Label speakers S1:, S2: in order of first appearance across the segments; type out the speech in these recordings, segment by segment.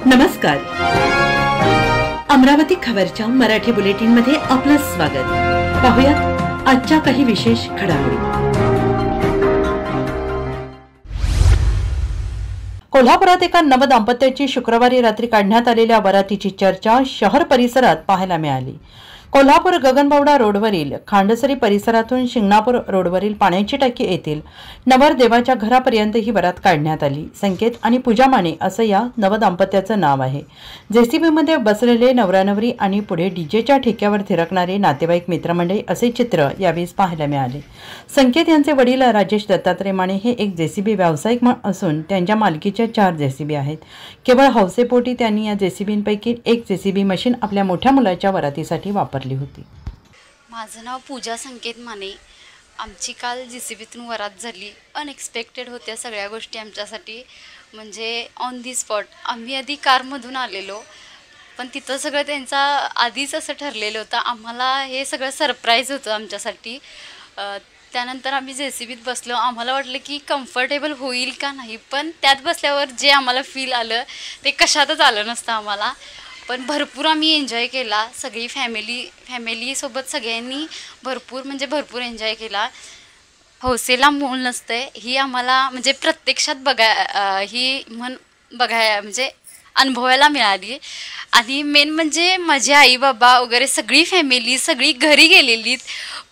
S1: नमस्कार. अमरावती खबरच्या मराठी बुलेटिन मध्ये आपलं स्वागत. पाहूयात आजच्या काही विशेष घडामोडी. कोल्हापुरात एका नवदाम्पत्याची शुक्रवारी रात्री काढण्यात आलेल्या वरातीची चर्चा शहर परिसरात पाहायला मिळाली. कोल्हापूर गगनबावडा रोडवरील खांडसरी परिसरातून शिंगणापूर रोडवरील पाण्याची टाकी येथील नवरदेवाच्या घरापर्यंत ही वरात काढण्यात आली. संकेत आणि पूजा माने असं या नवदाम्पत्याचं नाव आहे. जेसीबीमध्ये बसलेले नवरानवरी आणि पुढे डीजेच्या ठेक्यावर थिरकणारे नातेवाईक मित्रमंडळी असे चित्र यावेळी पाहायला मिळाले. संकेत यांचे वडील राजेश दत्तात्रय माने हे एक जेसीबी व्यावसायिक असून त्यांच्या मालकीच्या 4 जेसीबी आहेत. केवळ हौसेपोटी त्यांनी या जेसीबींपैकी एक जेसीबी मशीन आपल्या मोठ्या मुलाच्या वरातीसाठी वापरली होती.
S2: माझं नाव पूजा संकेत माने. आमची काल जेसीबीतून वरात झाली. अनएक्सपेक्टेड होत्या सगळ्या गोष्टी आमच्यासाठी, म्हणजे ऑन दी स्पॉट. आम्ही आधी कारमधून आलेलो, पण तिथं सगळं त्यांचा आधीच असं ठरलेलं होतं. आम्हाला हे सगळं सरप्राईज होतं आमच्यासाठी. त्यानंतर आम्ही जेसीबीत बसलो. आम्हाला वाटलं की कम्फर्टेबल होईल का नाही, पण त्यात बसल्यावर जे आम्हाला फील आलं ते कशातच आलं नसतं आम्हाला. पण भरपूर आम्ही एन्जॉय केला. सगळी फॅमिलीसोबत सगळ्यांनी भरपूर एन्जॉय केला. हौसेला मोल नसते ही आम्हाला म्हणजे प्रत्यक्षात म्हणजे अनुभवायला मिळाली. आणि मेन म्हणजे माझे आई बाबा वगैरे सगळी फॅमिली सगळी घरी गेलेलीत,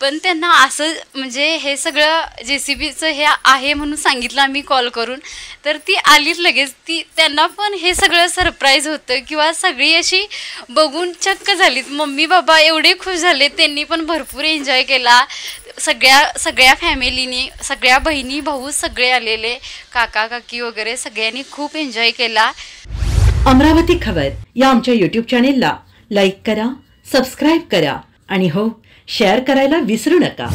S2: पण त्यांना असं म्हणजे हे सगळं जेसीबीचं हे आहे म्हणून सांगितलं आम्ही कॉल करून, तर ती आलीच लगेच. त्यांना पण हे सगळं सरप्राईज होतं किंवा सगळी अशी बघून चक्क झालीत. मम्मी बाबा एवढे खुश झाले, त्यांनी पण भरपूर एन्जॉय केला. सगळ्या फॅमिलीनी, सगळ्या बहिणी भाऊ सगळे आलेले, काका काकी वगैरे सगळ्यांनी खूप एन्जॉय केला.
S1: अमरावती खबर या आमच्या YouTube चॅनेलला लाईक करा, सबस्क्राईब करा आणि हो, शेअर करायला विसरू नका.